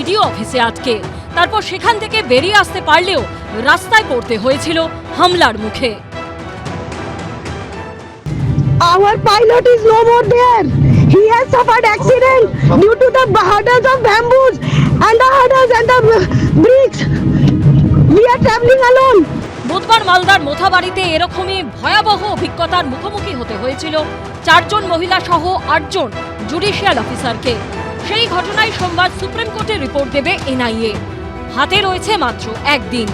BDO অফিসে আটকে। তারপর সেখান থেকে বেরিয়ে আসতে পারলেও রাস্তায় পড়তে হয়েছিল হামলার মুখে। Our pilot is no more there. He has suffered accident due to the hurdles of bamboos and the hurdles and the bricks. We are traveling alone. বুধবার মালদার মোথাবাড়িতে এরকমই ভয়াবহ অভিজ্ঞতার মুখোমুখি হতে হয়েছিল 4 জন মহিলা সহ 8 জন জুডিশিয়াল অফিসারকে। সেই ঘটনায় সোমবার সুপ্রিম কোর্টে রিপোর্ট দেবে এনআইএ। হাতে রয়েছে মাত্র একদিন।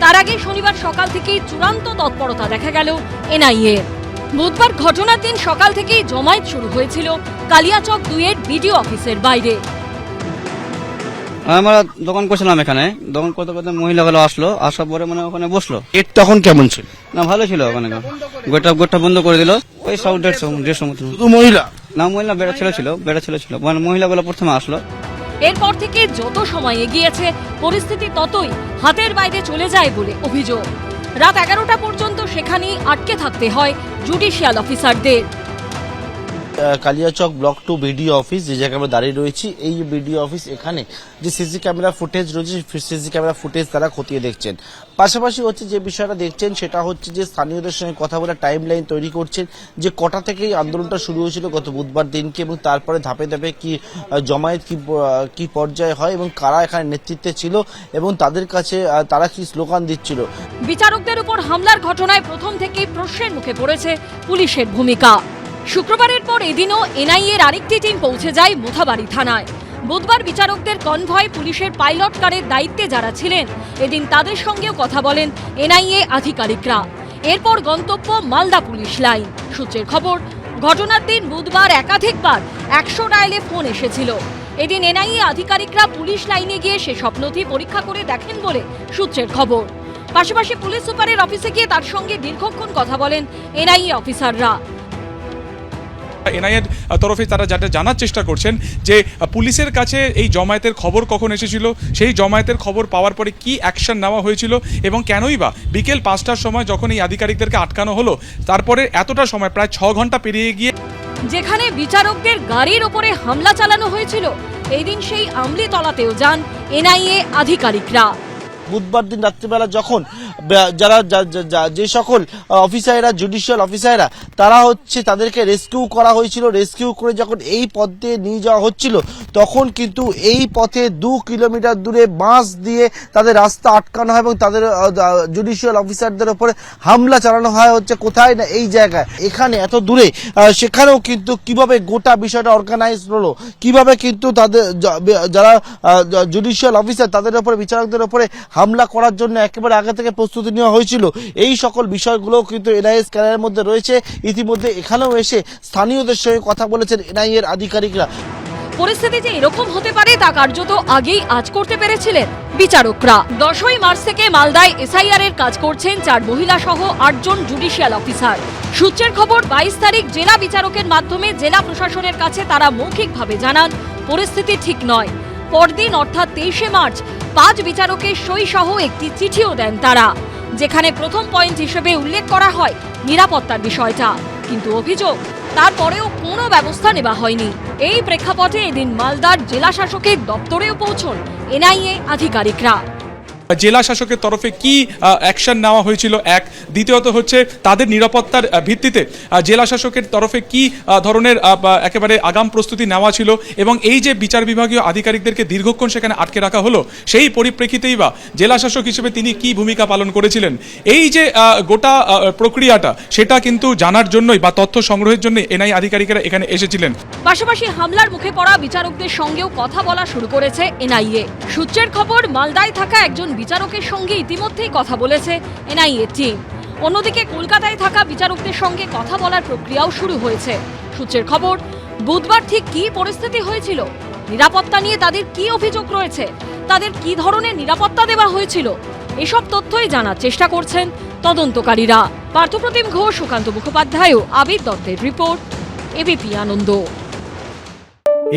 তার আগে শনিবার সকাল থেকেই চূড়ান্ত তৎপরতা দেখা গেল এনআইএ। বুধবার ঘটনার দিন সকাল থেকেই জমায়েত শুরু হয়েছিল কালিয়াচক 2-এর বিডিও অফিসের বাইরে। আমরা দোকান করছিলাম, এখানে দোকান করতে করতে মহিলাগুলো আসলো, আসার পরে মানে ওখানে বসলো। এর তখন কেমন ছিল? না ভালো ছিল, ওখানে গোটা বন্ধ করে দিল। ওই 150 মতো। শুধু মহিলা না, মহিলা বেড়া ছেলে ছিল মানে মহিলাগুলো প্রথমে আসলো। এরপর থেকে যত সময় এগিয়েছে পরিস্থিতি ততই হাতের বাইরে চলে যায় বলে অভিযোগ। রাত 11টা পর্যন্ত সেখানেই আটকে থাকতে হয় জুডিশিয়াল অফিসারদের। কালিয়াচক ব্লক 2 বিডিও অফিস, যে জায়গায় আমরা দাঁড়িয়ে রয়েছি, এই বিডিও অফিস, এখানে যে সিসি ক্যামেরা ফুটেজ রয়েছে, সিসি ক্যামেরা ফুটেজ তারা খতিয়ে দেখছেন। পাশাপাশি হচ্ছে যে বিষয়টা দেখছেন সেটা হচ্ছে যে স্থানীয়দের সঙ্গে কথা বলে টাইম লাইন তৈরি করছেন, যে কটা থেকে এই আন্দোলনটা শুরু হয়েছিল গত বুধবার দিনকে, এবং তারপরে ধাপে ধাপে কি জমায়েত কি পর্যায়ে হয় এবং কারা এখানে নেতৃত্বে ছিল এবং তাদের কাছে তারা কি স্লোগান দিচ্ছিল। বিচারকদের উপর হামলার ঘটনায় প্রথম থেকেই প্রশ্নের মুখে পড়েছে পুলিশের ভূমিকা। শুক্রবারের পর এদিনও এনআইএর আরেকটি টিম পৌঁছে যায় মোথাবাড়ি থানায়। বুধবার বিচারকদের কনভয় পুলিশের পাইলট কারের দায়িত্বে যারা ছিলেন, এদিন তাদের সঙ্গেও কথা বলেন এনআইএ আধিকারিকরা। এরপর গন্তব্য মালদা পুলিশ লাইন। সূত্রের খবর, ঘটনার দিন বুধবার একাধিকবার 100 ডায়ালে ফোন এসেছিল। এদিন এনআইএ আধিকারিকরা পুলিশ লাইনে গিয়ে সেসব নথি পরীক্ষা করে দেখেন বলে সূত্রের খবর। পাশাপাশি পুলিশ সুপারের অফিসে গিয়ে তার সঙ্গে দীর্ঘক্ষণ কথা বলেন এনআইএ অফিসাররা। এনআইএর তরফে তারা যেটা জানার চেষ্টা করছেন যে পুলিশের কাছে এই জমায়েতের খবর কখন এসেছিল, সেই জমায়েতের খবর পাওয়ার পরে কি অ্যাকশন নেওয়া হয়েছিল এবং কেনই বা বিকেল 5টার সময় যখন এই আধিকারিকদেরকে আটকানো হলো, তারপরে এতটা সময় প্রায় 6 ঘন্টা পেরিয়ে গিয়ে যেখানে বিচারকদের গাড়ির ওপরে হামলা চালানো হয়েছিল, এই দিন সেই আমলিতলাতেও যান এনআইএ আধিকারিকরা। বুধবার দিন রাত্রিবেলা যখন যারা যে সকল অফিসাররা, জুডিশিয়াল অফিসাররা, তারা হচ্ছে তাদেরকে রেস্কিউ করা হয়েছিল, রেস্কিউ করে যখন এই পথ দিয়ে নিয়ে যাওয়া হচ্ছিল, তখন কিন্তু এই পথে 2 কিলোমিটার দূরে বাঁশ দিয়ে তাদের রাস্তা আটকানো হয় এবং তাদের জুডিশিয়াল অফিসারদের উপরে হামলা চালানো হয় হচ্ছে কোথায় না এই জায়গায়। এখানে এত দূরে সেখানেও কিন্তু কিভাবে গোটা বিষয়টা অর্গানাইজ হলো, কিভাবে কিন্তু তাদের যারা জুডিশিয়াল অফিসার তাদের উপরে, বিচারকদের উপরে হামলা করার জন্য একেবারে আগে থেকে প্রস্তুতি নেওয়া হয়েছিল, এই সকল বিষয়গুলো কিন্তু এনআইএ স্ক্যানারের মধ্যে রয়েছে। ইতিমধ্যে এখানেও এসে স্থানীয়দের সঙ্গে কথা বলেছেন এনআইএর আধিকারিকরা। পরিস্থিতি যে এরকম হতে পারে তা কার্যত আগেই আজ করতে পেরেছিলেন বিচারকরা। 10ই মার্চ থেকে মালদায় এসআইআর এর কাজ করছেন 4 মহিলা সহ 8 জন জুডিশিয়াল অফিসার। সূত্রের খবর, 22 তারিখ জেলা বিচারকের মাধ্যমে জেলা প্রশাসনের কাছে তারা মৌখিকভাবে জানান পরিস্থিতি ঠিক নয়। পরদিন অর্থাৎ 23শে মার্চ 5 বিচারকের সই সহ একটি চিঠিও দেন তারা, যেখানে প্রথম পয়েন্ট হিসেবে উল্লেখ করা হয় নিরাপত্তার বিষয়টা। কিন্তু অভিযোগ, তারপরেও কোনো ব্যবস্থা নেওয়া হয়নি। এই প্রেক্ষাপটে এদিন মালদার জেলা শাসকের দপ্তরেও পৌঁছন এনআইএ আধিকারিকরা। জেলা শাসকের তরফে কি অ্যাকশন নেওয়া হয়েছিল, এক, দ্বিতীয়ত হচ্ছে তাদের নিরাপত্তার ভিত্তিতে জেলা শাসকের তরফে কি ধরনের একেবারে আগাম প্রস্তুতি নেওয়া ছিল এবং এই যে বিচার বিভাগীয় আধিকারিকদেরকে দীর্ঘক্ষণ সেখানে আটকে রাখা হলো, সেই পরিপ্রেক্ষিতেই বা জেলা শাসক হিসেবে তিনি কি ভূমিকা পালন করেছিলেন, এই যে গোটা প্রক্রিয়াটা, সেটা কিন্তু জানার জন্যই বা তথ্য সংগ্রহের জন্য এনআই আধিকারিকেরা এখানে এসেছিলেন। পাশাপাশি হামলার মুখে পড়া বিচারকদের সঙ্গেও কথা বলা শুরু করেছে এনআইএ। সূত্রের খবর, মালদায় থাকা একজন বিচারকের সঙ্গে ইতিমধ্যেই কথা বলেছে এনআইএ টিম। অন্যদিকে কলকাতায় থাকা বিচারকদের সঙ্গে কথা বলার প্রক্রিয়াও শুরু হয়েছে। সূত্রের খবর, বুধবার ঠিক কি পরিস্থিতি হয়েছিল, নিরাপত্তা নিয়ে তাদের কি অভিযোগ রয়েছে, তাদের কি ধরনের নিরাপত্তা দেওয়া হয়েছিল, এসব তথ্যই জানার চেষ্টা করছেন তদন্তকারীরা। পার্থপ্রতিম ঘোষ, সুকান্ত মুখোপাধ্যায় ও আবির দত্তের রিপোর্ট, এবিপি আনন্দ।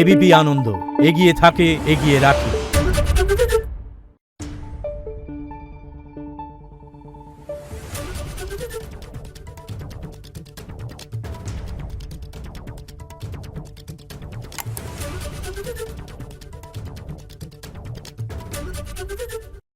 এবিপি আনন্দ, এগিয়ে থাকে, এগিয়ে রাখে।